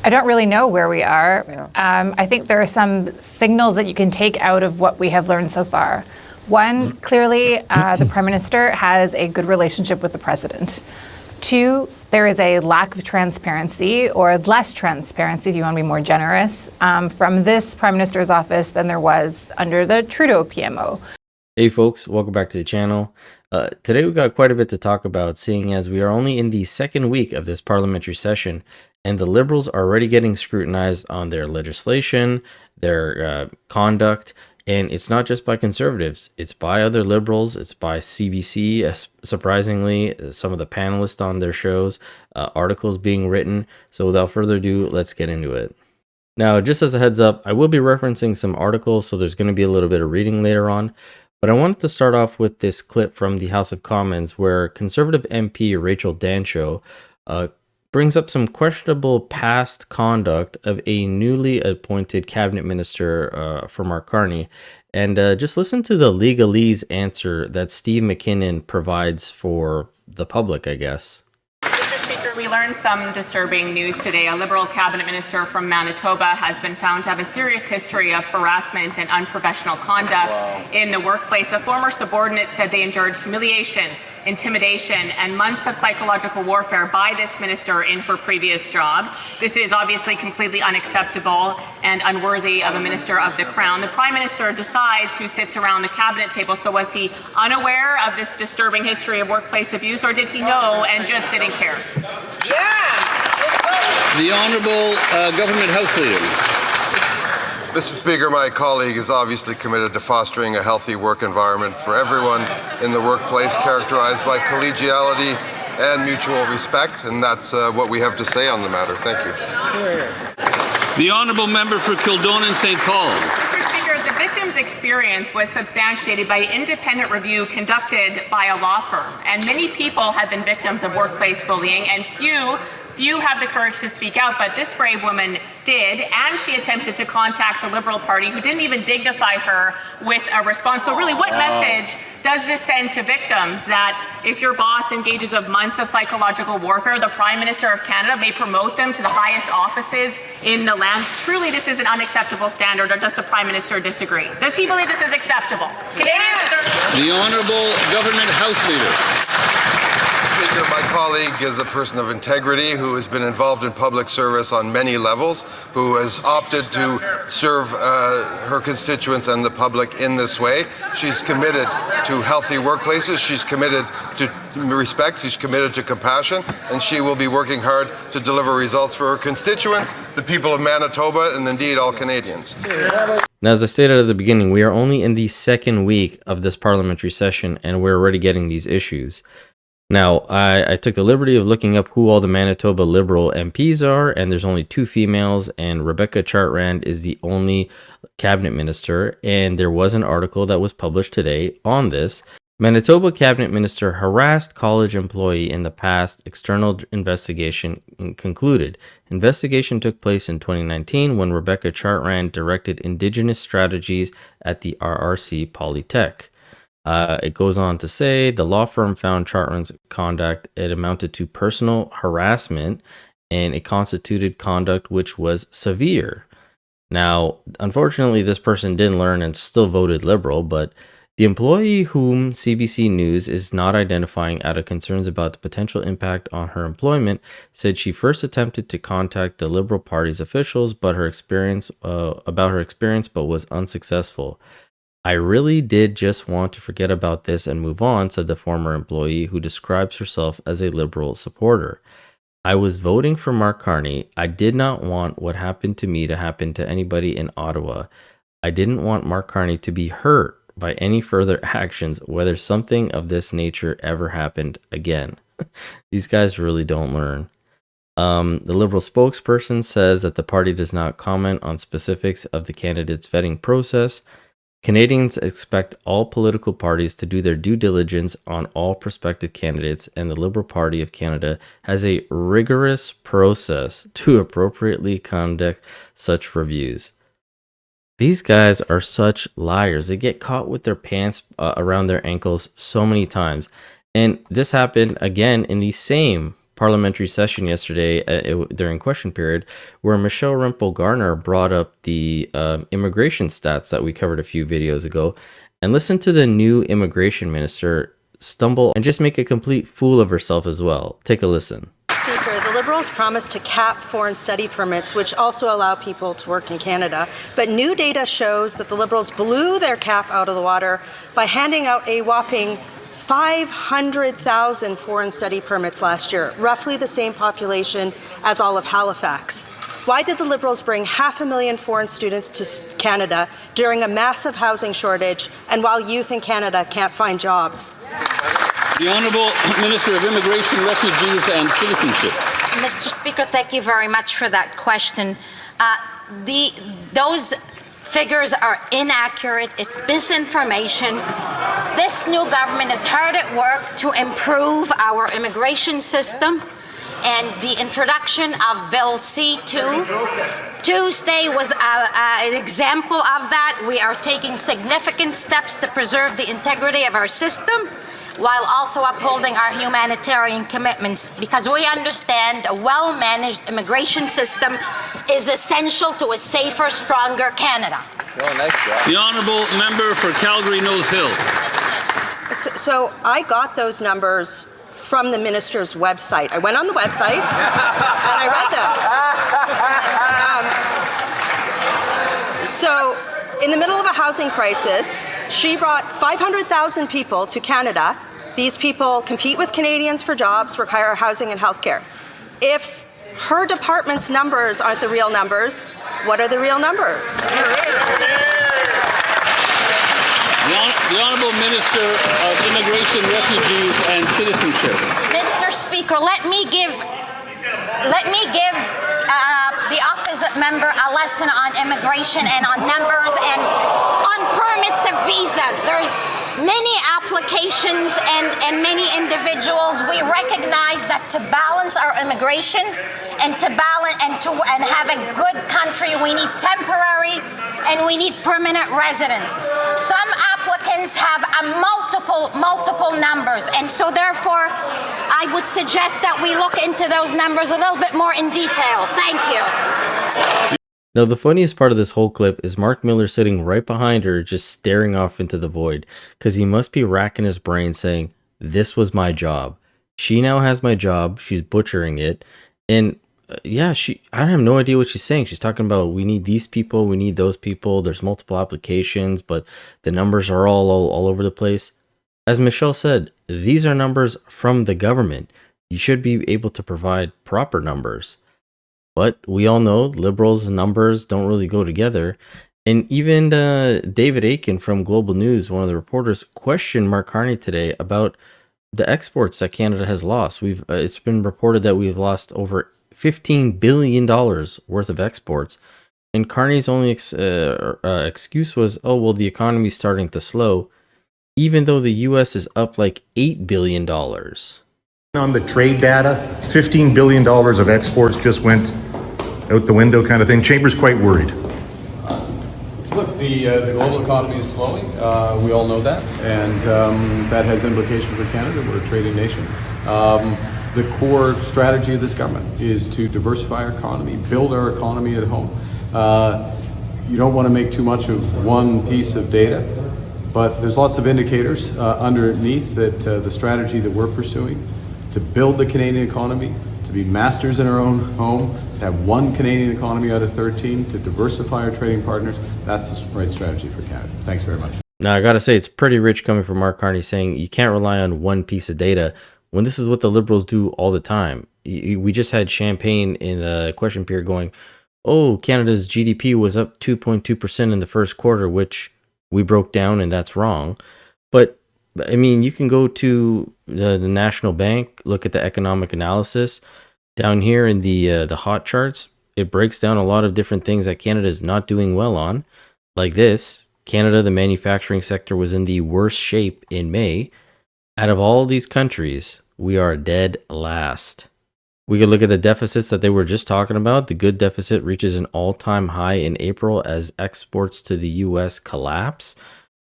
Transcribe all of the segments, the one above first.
I don't really know where we are. Yeah. I think there are some signals that you can take out of what we have learned so far. One, clearly, the Prime Minister has a good relationship with the President. Two, there is a lack of transparency, or less transparency, if you want to be more generous, from this Prime Minister's office than there was under the Trudeau PMO. Hey folks, welcome back to the channel. Today we've got quite a bit to talk about, seeing as we are only in the second week of this parliamentary session, and the Liberals are already getting scrutinized on their legislation, their conduct, and it's not just by Conservatives, it's by other Liberals, it's by CBC, surprisingly, some of the panelists on their shows, articles being written. So without further ado, let's get into it. Now, just as a heads up, I will be referencing some articles, so there's going to be a little bit of reading later on. But I wanted to start off with this clip from the House of Commons where Conservative MP Rachel Dancho brings up some questionable past conduct of a newly appointed cabinet minister for Mark Carney. And just listen to the legalese answer that Steve McKinnon provides for the public, I guess. We learned some disturbing news today. A Liberal cabinet minister from Manitoba has been found to have a serious history of harassment and unprofessional conduct in the workplace. A former subordinate said they endured humiliation, intimidation, and months of psychological warfare by this minister in her previous job. This is obviously completely unacceptable and unworthy of a minister of the Crown. The Prime Minister decides who sits around the cabinet table. So was he unaware of this disturbing history of workplace abuse, or did he know and just didn't care? The Honourable Government House Leader. Mr. Speaker, my colleague is obviously committed to fostering a healthy work environment for everyone in the workplace, characterized by collegiality and mutual respect, and that's what we have to say on the matter. Thank you. The Honourable Member for Kildonan St. Paul. Mr. Speaker, the victim's experience was substantiated by independent review conducted by a law firm, and many people have been victims of workplace bullying, and few have the courage to speak out, but this brave woman did, and she attempted to contact the Liberal Party, who didn't even dignify her with a response. So really, what message does this send to victims, that if your boss engages of months of psychological warfare, the Prime Minister of Canada may promote them to the highest offices in the land? Truly, this is an unacceptable standard, or does the Prime Minister disagree? Does he believe this is acceptable? The Honourable Government House Leader. Speaker, my colleague is a person of integrity who has been involved in public service on many levels, who has opted to serve her constituents and the public in this way. She's committed to healthy workplaces, she's committed to respect, she's committed to compassion, and she will be working hard to deliver results for her constituents, the people of Manitoba, and indeed all Canadians. Now, as I stated at the beginning, we are only in the second week of this parliamentary session, and we're already getting these issues. Now, I took the liberty of looking up who all the Manitoba Liberal MPs are, and there's only two females, and Rebecca Chartrand is the only cabinet minister, and there was an article that was published today on this. Manitoba cabinet minister harassed college employee in the past. External investigation concluded. Investigation took place in 2019 when Rebecca Chartrand directed Indigenous strategies at the RRC Polytech. It goes on to say the law firm found Chartrand's conduct, it amounted to personal harassment, and it constituted conduct which was severe. Now, unfortunately, this person didn't learn and still voted Liberal, but the employee, whom CBC News is not identifying out of concerns about the potential impact on her employment, said she first attempted to contact the Liberal Party's officials about her experience, but was unsuccessful. I really did just want to forget about this and move on, said the former employee, who describes herself as a Liberal supporter. I was voting for Mark Carney. I did not want what happened to me to happen to anybody in Ottawa. I didn't want Mark Carney to be hurt by any further actions, whether something of this nature ever happened again. These guys really don't learn. The Liberal spokesperson says that the party does not comment on specifics of the candidate's vetting process. Canadians expect all political parties to do their due diligence on all prospective candidates, and the Liberal Party of Canada has a rigorous process to appropriately conduct such reviews. These guys are such liars. They get caught with their pants around their ankles so many times. And this happened again in the same parliamentary session yesterday during question period, where Michelle Rempel-Garner brought up the immigration stats that we covered a few videos ago, and listen to the new immigration minister stumble and just make a complete fool of herself as well. Take a listen. Speaker, the Liberals promised to cap foreign study permits, which also allow people to work in Canada. But new data shows that the Liberals blew their cap out of the water by handing out a whopping 500,000 foreign study permits last year, roughly the same population as all of Halifax. Why did the Liberals bring 500,000 foreign students to Canada during a massive housing shortage and while youth in Canada can't find jobs? The Honourable Minister of Immigration, Refugees and Citizenship. Mr. Speaker, thank you very much for that question. Those figures are inaccurate. It's misinformation. This new government is hard at work to improve our immigration system, and the introduction of Bill C-2 Tuesday was an example of that. We are taking significant steps to preserve the integrity of our system, while also upholding our humanitarian commitments, because we understand a well-managed immigration system is essential to a safer, stronger Canada. The Honourable Member for Calgary Nose Hill. So I got those numbers from the minister's website. I went on the website and I read them. So in the middle of a housing crisis, she brought 500,000 people to Canada. These people compete with Canadians for jobs, require housing and healthcare. If her department's numbers aren't the real numbers, what are the real numbers? The Honourable Minister of Immigration, Refugees and Citizenship. Mr. Speaker, let me give the opposite member a lesson on immigration and on numbers and on permits of visa. There's many applications and many individuals. We recognize that to balance our immigration and and have a good country, we need temporary and we need permanent residents. Some applicants have multiple numbers, and so therefore I would suggest that we look into those numbers a little bit more in detail. Thank you. Now, the funniest part of this whole clip is Mark Miller sitting right behind her, just staring off into the void, because he must be racking his brain saying, this was my job. She now has my job. She's butchering it. And I have no idea what she's saying. She's talking about, we need these people, we need those people. There's multiple applications, but the numbers are all over the place. As Michelle said, these are numbers from the government. You should be able to provide proper numbers. But we all know Liberals and numbers don't really go together. And even David Aiken from Global News, one of the reporters, questioned Mark Carney today about the exports that Canada has lost. It's been reported that we've lost over $15 billion worth of exports. And Carney's only excuse was, oh, well, the economy's starting to slow, even though the U.S. is up like $8 billion. On the trade data, $15 billion of exports just went out the window kind of thing. Chamber's quite worried. Look, the global economy is slowing. We all know that, and that has implications for Canada. We're a trading nation. The core strategy of this government is to diversify our economy, build our economy at home. You don't want to make too much of one piece of data, but there's lots of indicators underneath that the strategy that we're pursuing to build the Canadian economy, to be masters in our own home, to have one Canadian economy out of 13, to diversify our trading partners. That's the right strategy for Canada. Thanks very much. Now, I got to say, it's pretty rich coming from Mark Carney saying you can't rely on one piece of data when this is what the Liberals do all the time. We just had Champagne in the question period going, oh, Canada's GDP was up 2.2% in the first quarter, which we broke down, and that's wrong. But I mean, you can go to the National Bank, look at the economic analysis down here in the hot charts. It breaks down a lot of different things that Canada is not doing well on, like this. Canada, the manufacturing sector was in the worst shape in May. Out of all these countries, we are dead last. We could look at the deficits that they were just talking about. The good deficit reaches an all-time high in April as exports to the U.S. collapse.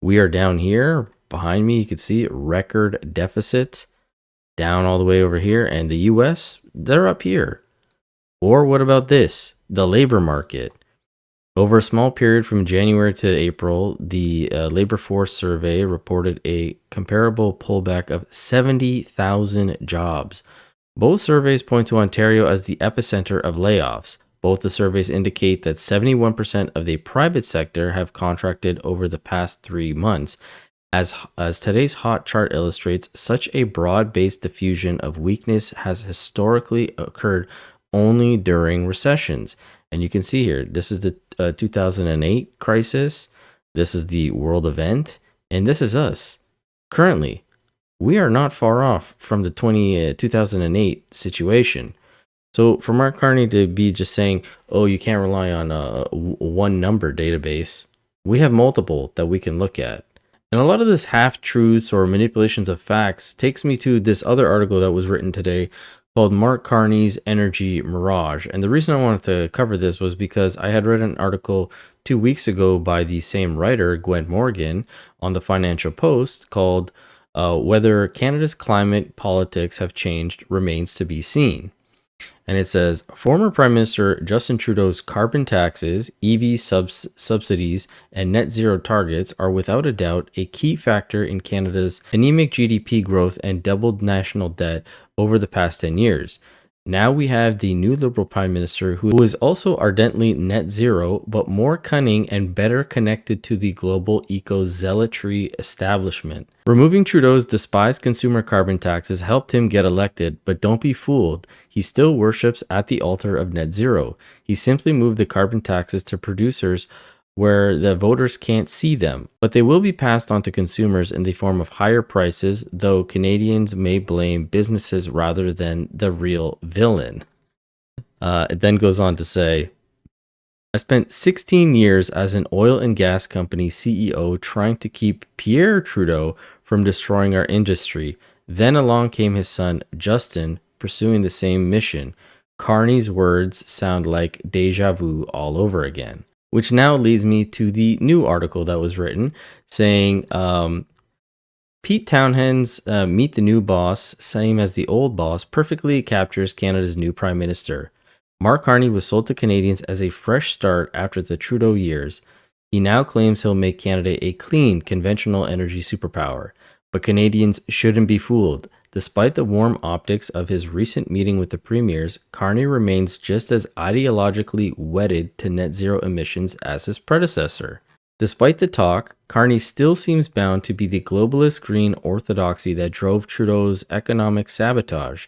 We are down here. Behind me, you can see record deficit down all the way over here. And the U.S., They're up here. Or what about this? The labor market. Over a small period from January to April, the labor force survey reported a comparable pullback of 70,000 jobs. Both surveys point to Ontario as the epicenter of layoffs. Both the surveys indicate that 71% of the private sector have contracted over the past 3 months. As today's hot chart illustrates, such a broad-based diffusion of weakness has historically occurred only during recessions. And you can see here, this is the 2008 crisis, this is the world event, and this is us. Currently, we are not far off from the 2008 situation. So for Mark Carney to be just saying, oh, you can't rely on a one number database, we have multiple that we can look at. And a lot of this half-truths or manipulations of facts takes me to this other article that was written today called Mark Carney's Energy Mirage. And the reason I wanted to cover this was because I had read an article 2 weeks ago by the same writer, Gwen Morgan, on the Financial Post called Whether Canada's Climate Politics Have Changed Remains to Be Seen. And it says, former Prime Minister Justin Trudeau's carbon taxes, EV subsidies, and net zero targets are without a doubt a key factor in Canada's anemic GDP growth and doubled national debt over the past 10 years. Now we have the new Liberal Prime Minister who is also ardently net zero, but more cunning and better connected to the global eco-zealotry establishment. Removing Trudeau's despised consumer carbon taxes helped him get elected, but don't be fooled. He still worships at the altar of net zero. He simply moved the carbon taxes to producers where the voters can't see them, but they will be passed on to consumers in the form of higher prices, though Canadians may blame businesses rather than the real villain. It then goes on to say, I spent 16 years as an oil and gas company CEO trying to keep Pierre Trudeau from destroying our industry. Then along came his son, Justin, pursuing the same mission. Carney's words sound like deja vu all over again. Which now leads me to the new article that was written saying Pete Townhend's Meet the New Boss, same as the old boss, perfectly captures Canada's new Prime Minister. Mark Carney was sold to Canadians as a fresh start after the Trudeau years. He now claims he'll make Canada a clean, conventional energy superpower. But Canadians shouldn't be fooled. Despite the warm optics of his recent meeting with the premiers, Carney remains just as ideologically wedded to net zero emissions as his predecessor. Despite the talk, Carney still seems bound to be the globalist green orthodoxy that drove Trudeau's economic sabotage.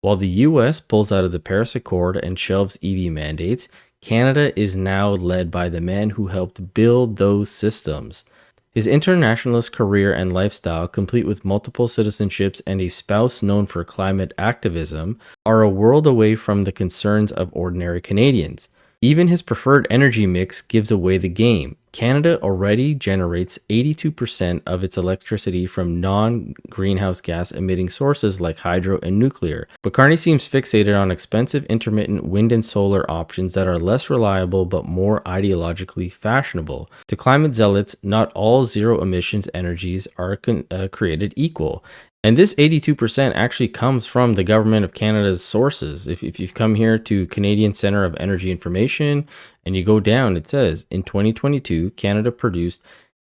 While the US pulls out of the Paris Accord and shelves EV mandates, Canada is now led by the man who helped build those systems. His internationalist career and lifestyle, complete with multiple citizenships and a spouse known for climate activism, are a world away from the concerns of ordinary Canadians. Even his preferred energy mix gives away the game. Canada already generates 82% of its electricity from non-greenhouse gas emitting sources like hydro and nuclear. But Carney seems fixated on expensive intermittent wind and solar options that are less reliable but more ideologically fashionable. To climate zealots, not all zero emissions energies are created equal. And this 82% actually comes from the Government of Canada's sources. If you've come here to Canadian Centre of Energy Information and you go down, it says in 2022, Canada produced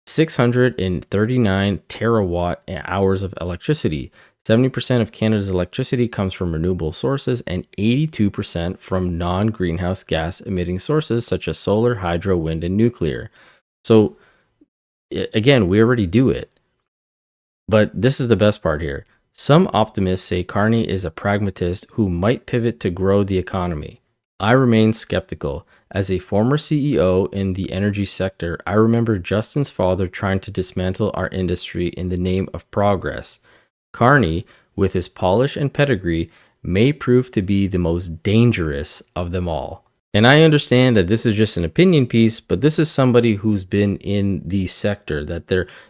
639 terawatt hours of electricity. 70% of Canada's electricity comes from renewable sources and 82% from non-greenhouse gas emitting sources such as solar, hydro, wind, and nuclear. So again, we already do it. But this is the best part here. Some optimists say Carney is a pragmatist who might pivot to grow the economy. I remain skeptical. As a former CEO in the energy sector, I remember Justin's father trying to dismantle our industry in the name of progress. Carney, with his polish and pedigree, may prove to be the most dangerous of them all. And I understand that this is just an opinion piece, but this is somebody who's been in the sector, that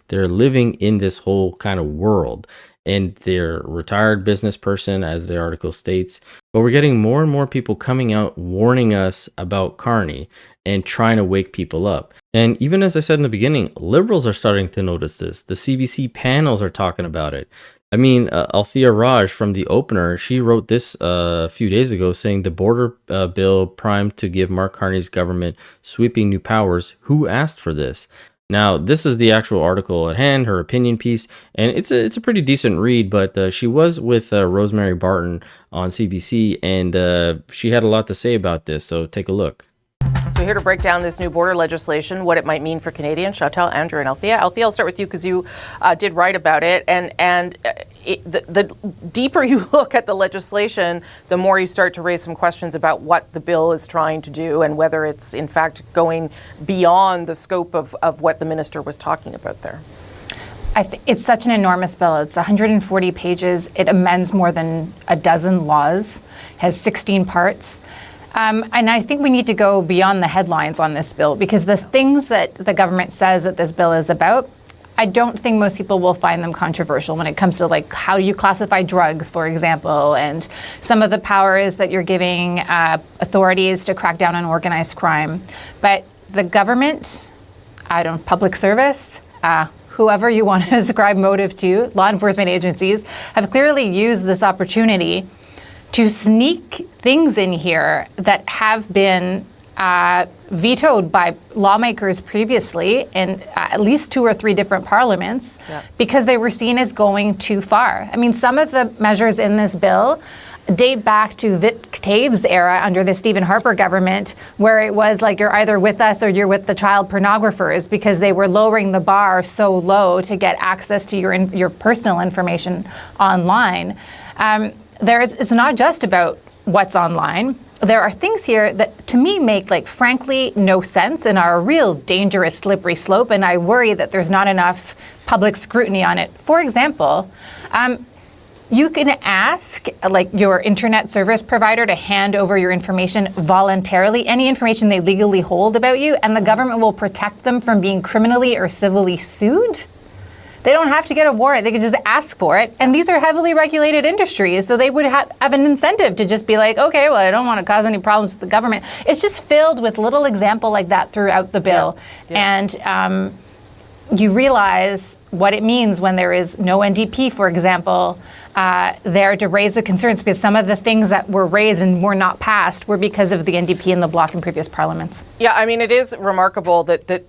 they're living in this whole kind of world. And they're a retired business person, as the article states. But we're getting more and more people coming out warning us about Carney and trying to wake people up. And even as I said in the beginning, liberals are starting to notice this. The CBC panels are talking about it. I mean, Althea Raj from the opener, she wrote this a few days ago saying the border bill primed to give Mark Carney's government sweeping new powers. Who asked for this? Now, this is the actual article at hand, her opinion piece, and it's a pretty decent read, but she was with Rosemary Barton on CBC, and she had a lot to say about this, so take a look. So here to break down this new border legislation, what it might mean for Canadians, Chantal, Andrew, and Althea. Althea, I'll start with you because you did write about it. The deeper you look at the legislation, the more you start to raise some questions about what the bill is trying to do and whether it's in fact going beyond the scope of what the minister was talking about there. I think it's such an enormous bill. It's 140 pages. It amends more than a dozen laws, has 16 parts. And I think we need to go beyond the headlines on this bill, because the things that the government says that this bill is about, I don't think most people will find them controversial when it comes to, like, how do you classify drugs, for example, and some of the powers that you're giving authorities to crack down on organized crime. But the government, public service, whoever you want to ascribe motive to, law enforcement agencies, have clearly used this opportunity to sneak things in here that have been vetoed by lawmakers previously in at least 2 or 3 different parliaments because they were seen as going too far. I mean, some of the measures in this bill date back to Vic Tave's era under the Stephen Harper government, where it was like you're either with us or you're with the child pornographers, because they were lowering the bar so low to get access to your personal information online. It's not just about what's online. There are things here that, to me, make, like, frankly, no sense and are a real dangerous slippery slope, and I worry that there's not enough public scrutiny on it. For example, you can ask, like, your internet service provider to hand over your information voluntarily, any information they legally hold about you, and the government will protect them from being criminally or civilly sued. They don't have to get a warrant. They can just ask for it. And these are heavily regulated industries, so they would have an incentive to just be like, okay, well, I don't want to cause any problems with the government. It's just filled with little examples like that throughout the bill. And you realize what it means when there is no NDP, for example, there to raise the concerns, because some of the things that were raised and were not passed were because of the NDP and the Bloc in previous parliaments. Yeah, I mean, it is remarkable that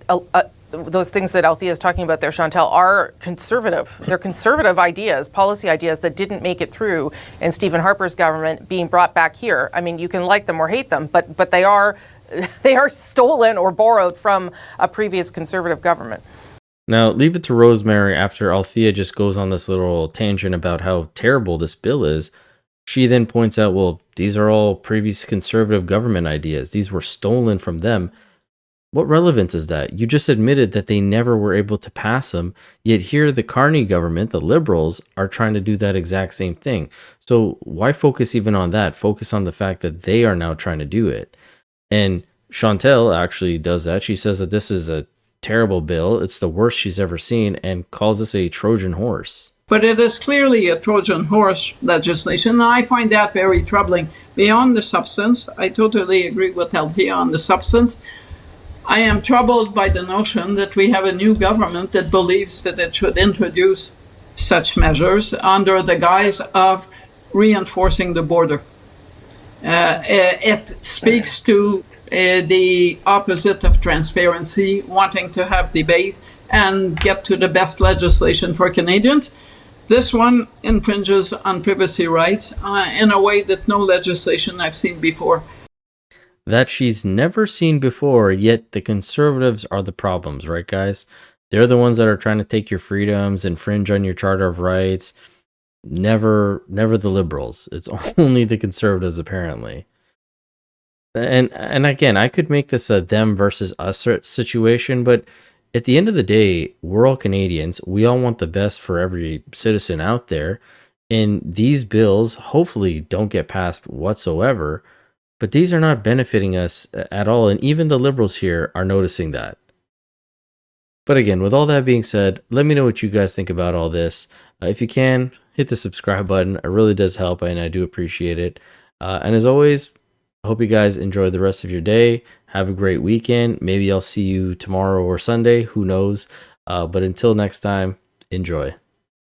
those things that Althea is talking about there, Chantal, are conservative. They're conservative ideas, policy ideas that didn't make it through in Stephen Harper's government being brought back here. I mean, you can like them or hate them, but they are stolen or borrowed from a previous conservative government. Now, leave it to Rosemary after Althea just goes on this little tangent about how terrible this bill is. She then points out, well, these are all previous conservative government ideas. These were stolen from them. What relevance is that? You just admitted that they never were able to pass them, yet here the Carney government, the Liberals, are trying to do that exact same thing. So why focus even on that? Focus on the fact that they are now trying to do it. And Chantal actually does that. She says that this is a terrible bill. It's the worst she's ever seen, and calls this a Trojan horse. But it is clearly a Trojan horse legislation, and I find that very troubling. Beyond the substance, I totally agree with Althea on the substance. I am troubled by the notion that we have a new government that believes that it should introduce such measures under the guise of reinforcing the border. It speaks to the opposite of transparency, wanting to have debate and get to the best legislation for Canadians. This one infringes on privacy rights in a way that no legislation I've seen before. That she's never seen before, yet the conservatives are the problems, right, guys? They're the ones that are trying to take your freedoms, infringe on your Charter of Rights. Never the Liberals. It's only the conservatives, apparently. And again, I could make this a them versus us situation, but at the end of the day, we're all Canadians. We all want the best for every citizen out there. And these bills hopefully don't get passed whatsoever. But these are not benefiting us at all, and even the Liberals here are noticing that. But again, with all that being said, let me know what you guys think about all this. If you can, hit the subscribe button. It really does help, and I do appreciate it. And as always, I hope you guys enjoy the rest of your day. Have a great weekend. Maybe I'll see you tomorrow or Sunday. Who knows? But until next time, enjoy.